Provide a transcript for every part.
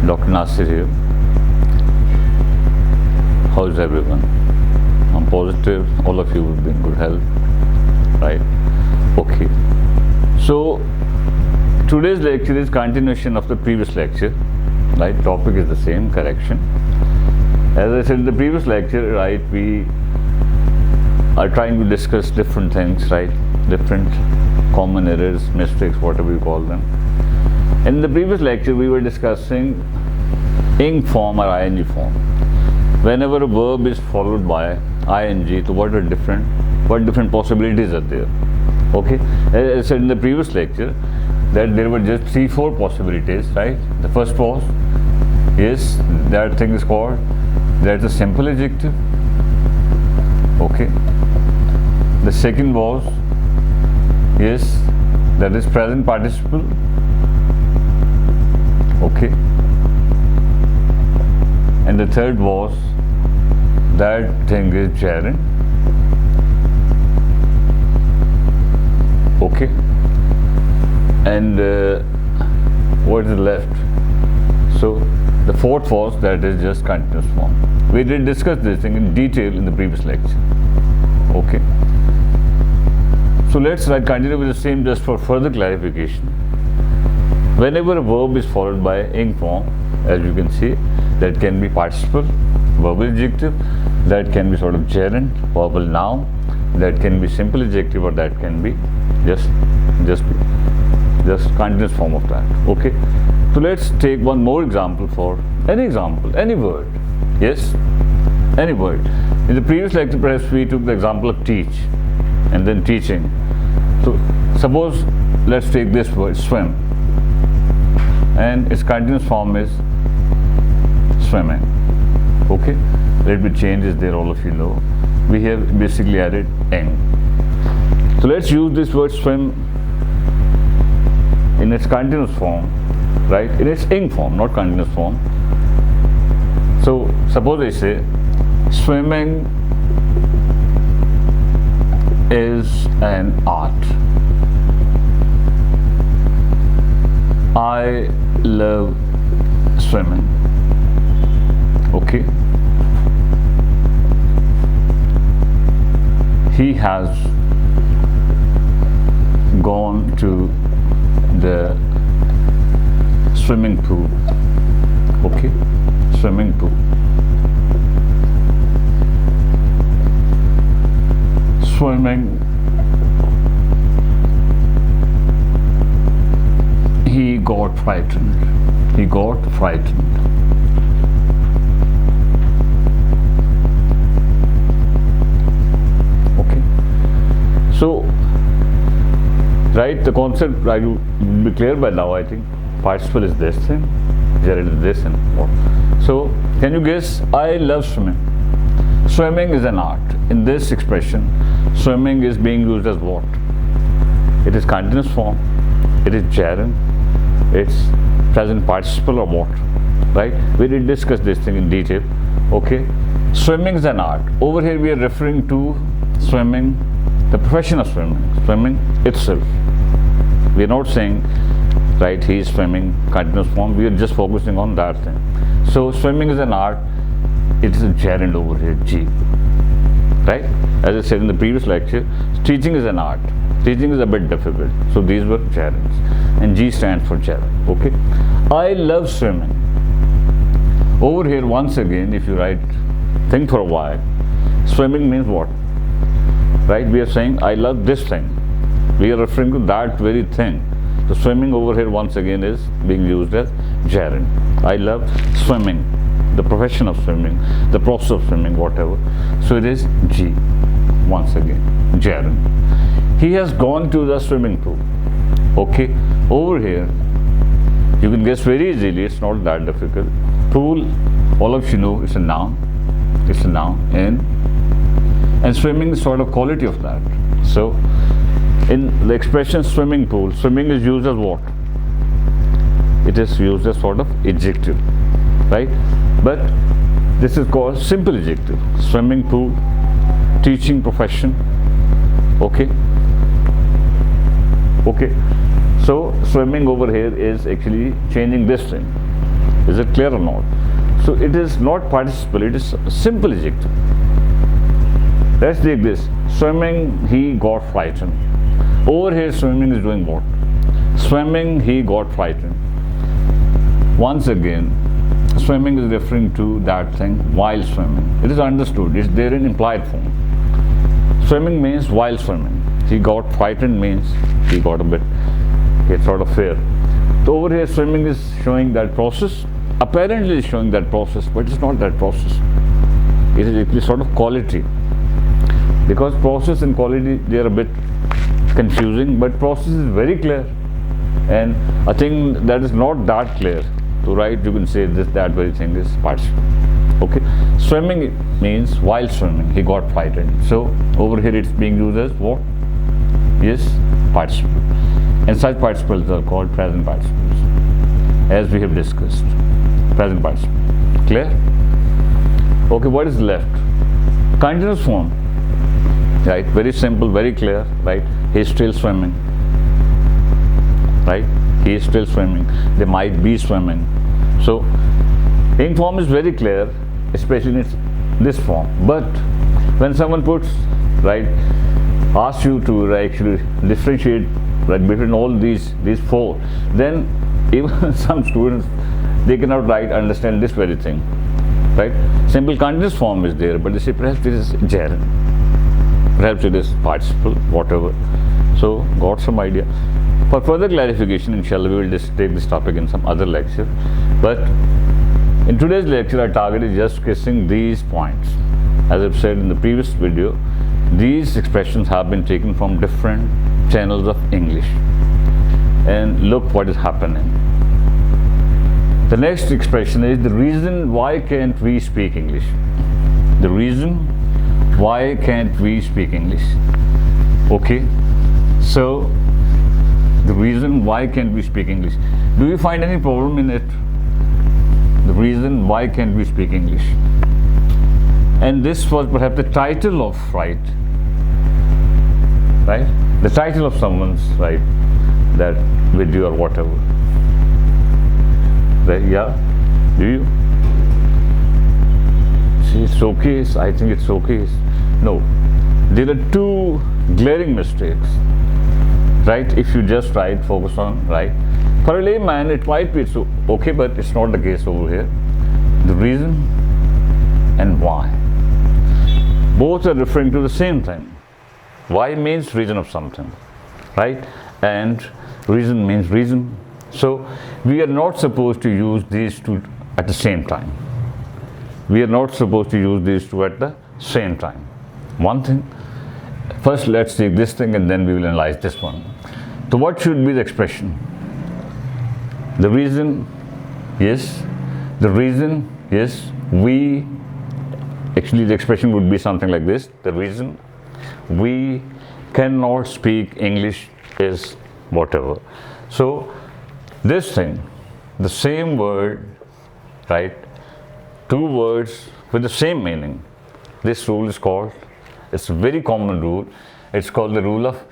Dr. Nasir here. How's everyone? I'm positive all of you will be in good health, right? Okay. So today's lecture is continuation of the previous lecture, right? Topic is the same, correction. As I said in the previous lecture, right, we are trying to discuss different things, right? Different common errors, mistakes, whatever you call them. In the previous lecture, we were discussing ing form or ing form. Whenever a verb is followed by ing, so what different possibilities are there? Okay, as I said in the previous lecture, that there were just 3-4 possibilities, right? The first was, yes, that thing is called, that's a simple adjective. Okay. The second was, yes, that is present participle. Okay. And the third was, that thing is gerund. Okay. And what is left? So the fourth was, that is just continuous form. We did discuss this thing in detail in the previous lecture. Okay. So let's continue with the same just for further clarification. Whenever a verb is followed by ing form, as you can see, that can be participle, verbal adjective, that can be sort of gerund, verbal noun, that can be simple adjective, or that can be just continuous form of that. Okay. So let's take one more example for any example, any word. Yes, any word. In the previous lecture, perhaps we took the example of teach and then teaching. So suppose let's take this word swim, and its continuous form is swimming. Okay, let me change this there, all of you know. We have basically added ing. So let's use this word swim in its continuous form, right? In its ing form, not continuous form. So suppose I say swimming is an art. I love swimming. Okay. He has gone to the swimming pool. Okay. Swimming pool. Swimming. He got frightened. He got frightened. Okay. So, right, the concept, right, will be clear by now, I think. Participle is this thing, gerund is this, and what. So, can you guess? I love swimming. Swimming is an art. In this expression, swimming is being used as what? It is continuous form. It is gerund. It's present participle or what? Right? We did discuss this thing in detail. Okay. Swimming is an art. Over here we are referring to swimming, the profession of swimming, swimming itself. We are not saying, right, he is swimming continuous form. We are just focusing on that thing. So swimming is an art. It is a gerund over here, G. Right? As I said in the previous lecture, teaching is an art. Teaching is a bit difficult. So these were gerunds. And G stands for gerund. Okay? I love swimming. Over here, once again, if you write, think for a while, swimming means what? Right? We are saying, I love this thing. We are referring to that very thing. So swimming over here, once again, is being used as gerund. I love swimming. The profession of swimming, the process of swimming, whatever. So it is G, once again, gerund. He has gone to the swimming pool. Okay, over here, you can guess very easily, it's not that difficult. Pool, all of you know, it's a noun. It's a noun. And swimming is sort of quality of that. So, in the expression swimming pool, swimming is used as what? It is used as sort of adjective, right? But this is called simple adjective. Swimming pool, teaching profession. Okay. Okay. So swimming over here is actually changing this thing. Is it clear or not? So it is not participle, it is simple adjective. Let's take this. Swimming, he got frightened. Over here, swimming is doing what? Swimming, he got frightened. Once again, swimming is referring to that thing while swimming. It is understood, it's there in implied form. Swimming means while swimming. He got frightened means he got a bit, he sort of fear. So over here, swimming is showing that process. Apparently it's showing that process, but it's not that process. It is sort of quality. Because process and quality, they are a bit confusing, but process is very clear. And a thing that is not that clear to write, you can say this, that very thing is participle. Okay. Swimming means while swimming, he got frightened. So over here it's being used as what? Yes, participle. And such participles are called present participles, as we have discussed. Present participle. Clear? Okay, what is left? Continuous form. Right? Very simple, very clear. Right? He is still swimming. Right? He is still swimming. They might be swimming. So, ing form is very clear, especially in this form. But when someone puts, right, asks you to actually differentiate, right, between all these four, then even some students, they cannot understand this very thing. Right? Simple continuous form is there, but they say perhaps this is gerund, perhaps it is participle, whatever. So, got some idea. For further clarification, inshallah, we will just take this topic in some other lecture. But in today's lecture, our target is just discussing these points. As I've said in the previous video, these expressions have been taken from different channels of English. And look what is happening. The next expression is the reason why can't we speak English. The reason why can't we speak English. Okay, so the reason why can't we speak English. Do you find any problem in it? The reason why can't we speak English. And this was perhaps the title of, right? The title of someone's, right, that video or whatever. Right? Yeah? Do you? See, it's okay. I think it's okay. No. There are two glaring mistakes. Right? If you just write, focus on, right? For a layman, it might be so okay, but it's not the case over here. The reason and why. Both are referring to the same thing. Why means reason of something, right? And reason means reason. So we are not supposed to use these two at the same time. We are not supposed to use these two at the same time. One thing. First, let's take this thing and then we will analyze this one. So what should be the expression? The reason, yes. The reason, yes. We, actually the expression would be something like this. The reason we cannot speak English is whatever. So this thing, the same word, right? Two words with the same meaning. This rule is called, it's a very common rule. It's called the rule of,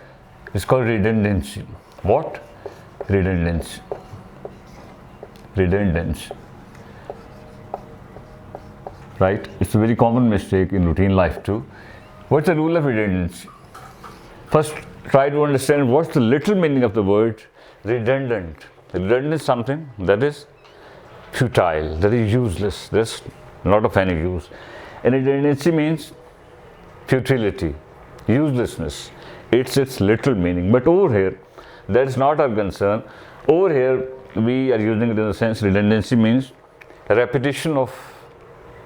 it's called redundancy. What? Redundancy. Redundancy. Right? It's a very common mistake in routine life too. What's the rule of redundancy? First, try to understand what's the literal meaning of the word redundant. Redundant is something that is futile, that is useless. There's not of any use. And redundancy means futility, uselessness. It's its literal meaning. But over here, that is not our concern. Over here, we are using it in the sense redundancy means repetition of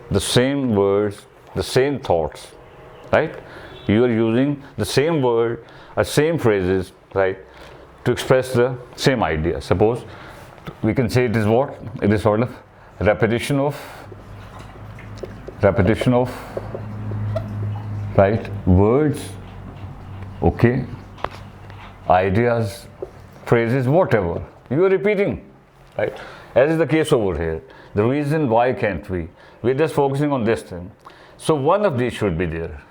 the same words, the same thoughts, right? You are using the same word or same phrases, right, to express the same idea. Suppose we can say it is what? It is sort of repetition of, right, words, okay, ideas, phrases, whatever. You are repeating, right? As is the case over here. The reason why can't we? We are just focusing on this thing. So one of these should be there.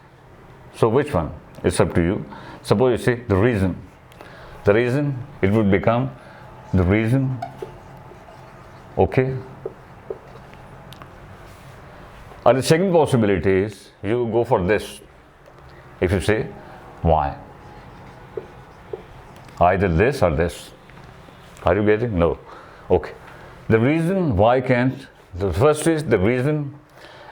So which one? It's up to you. Suppose you say the reason. The reason, it would become the reason, okay, Or the second possibility is you go for this. If you say why, either this or this. Are you getting? No. Okay. The reason why can't, the first is the reason,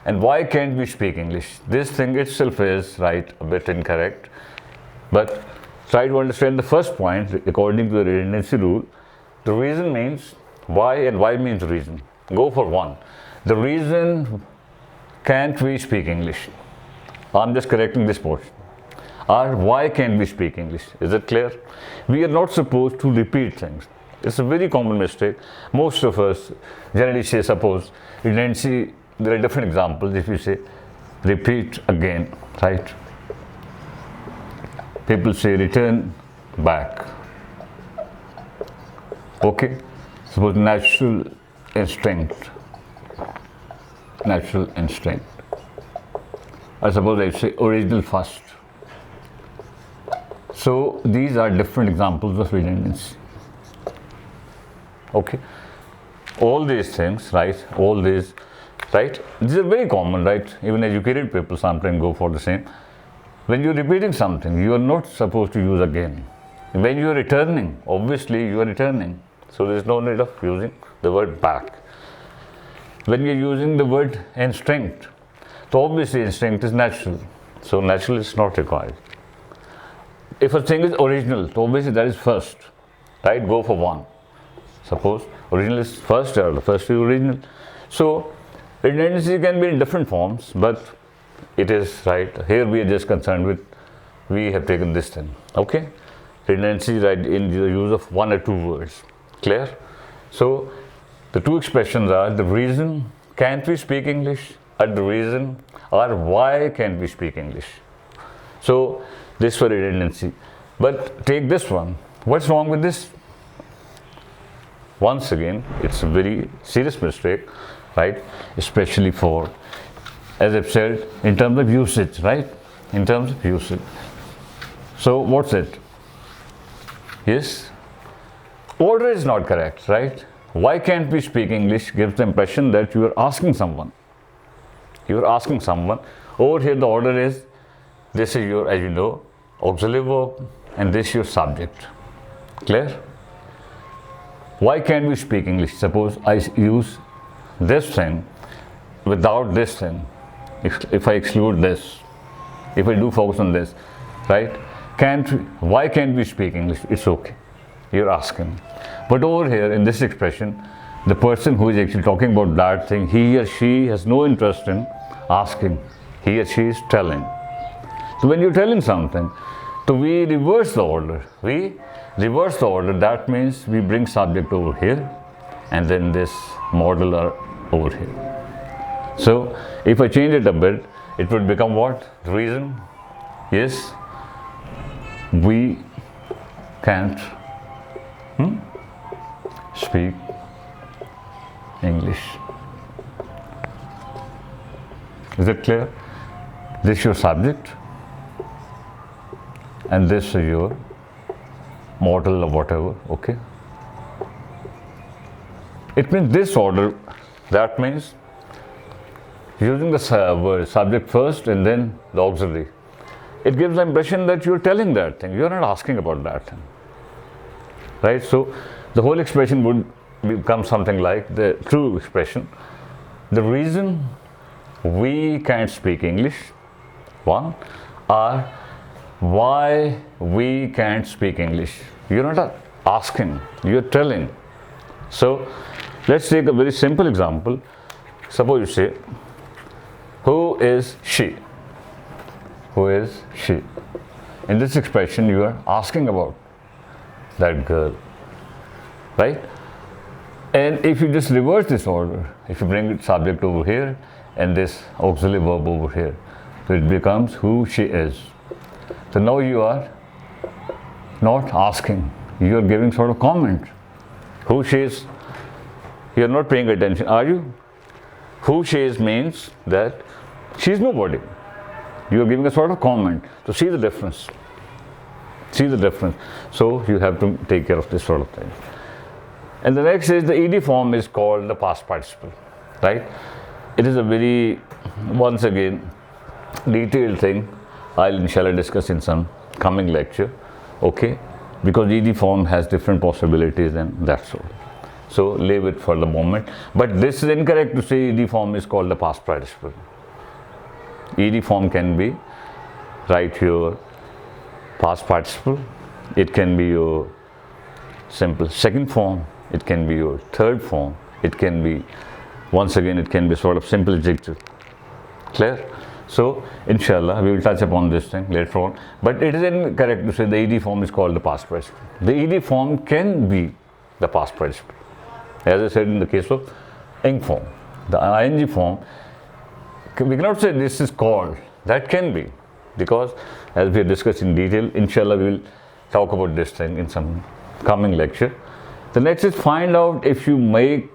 and why can't we speak English? This thing itself is right, a bit incorrect, but try to understand the first point according to the redundancy rule. The reason means why, and why means reason. Go for one. The reason can't we speak English? I'm just correcting this portion. Or why can't we speak English? Is it clear? We are not supposed to repeat things. It's a very common mistake. Most of us generally say, suppose redundancy, there are different examples. If you say repeat again, right? People say return back. Okay? Suppose natural instinct. Natural instinct. I suppose I say original first. So these are different examples of redundancy. Okay? All these things, right? All these, right? These are very common, right? Even educated people sometimes go for the same. When you're repeating something, you are not supposed to use again. When you are returning, obviously you are returning. So there is no need of using the word back. When you're using the word instinct, so obviously instinct is natural. So natural is not required. If a thing is original, so obviously that is first, right? Go for one. Suppose original is first, or the first is original. So redundancy can be in different forms, but it is right. Here we are just concerned with, we have taken this thing. Okay? Redundancy, right, in the use of one or two words. Clear? So the two expressions are the reason can't we speak English, or the reason, or why can't we speak English. So this for redundancy. But take this one. What's wrong with this? Once again, it's a very serious mistake, right? Especially for, as I've said, in terms of usage, right? In terms of usage. So what's it? Yes? Order is not correct, right? Why can't we speak English gives the impression that you are asking someone. You are asking someone. Over here the order is, this is your, as you know, auxiliary verb, and this is your subject. Clear? Why can't we speak English? Suppose I use this thing without this thing. If I exclude this, if I do focus on this, right? Why can't we speak English? It's okay. You're asking. But over here in this expression, the person who is actually talking about that thing, he or she has no interest in asking. He or she is telling. So when you're telling something, so we reverse the order. We reverse the order. That means we bring subject over here, and then this modal are over here. So if I change it a bit, it would become what? The reason? Yes, we can't speak English. Is it clear? This is your subject, and this is your modal or whatever, okay? It means this order, that means using the word subject first and then the auxiliary. It gives the impression that you're telling that thing, you're not asking about that thing. Right? So the whole expression would become something like the true expression. The reason we can't speak English, one, or why we can't speak English. You're not asking, you're telling. So let's take a very simple example. Suppose you say, who is she? Who is she? In this expression, you are asking about that girl, right? And if you just reverse this order, if you bring the subject over here and this auxiliary verb over here, so it becomes who she is. So now you are not asking, you are giving sort of comment. Who she is, you are not paying attention, are you? Who she is means that she is nobody. You are giving a sort of comment. So see the difference. See the difference. So you have to take care of this sort of thing. And the next is the ed form is called the past participle, right? it is a very, once again, detailed thing. I'll inshallah discuss in some coming lecture, okay, because ed form has different possibilities, and that's all. So leave it for the moment. But this is incorrect to say ed form is called the past participle. Ed form can be right here past participle, it can be your simple second form, it can be your third form, it can be, once again, it can be sort of simple adjective. Clear? So inshallah we will touch upon this thing later on, but it is incorrect to say the ed form is called the past participle. The ed form can be the past participle, as I said in the case of ing form. The ing form, we cannot say this is called, that can be, because as we have discussed in detail, inshallah we will talk about this thing in some coming lecture. The next is find out if you make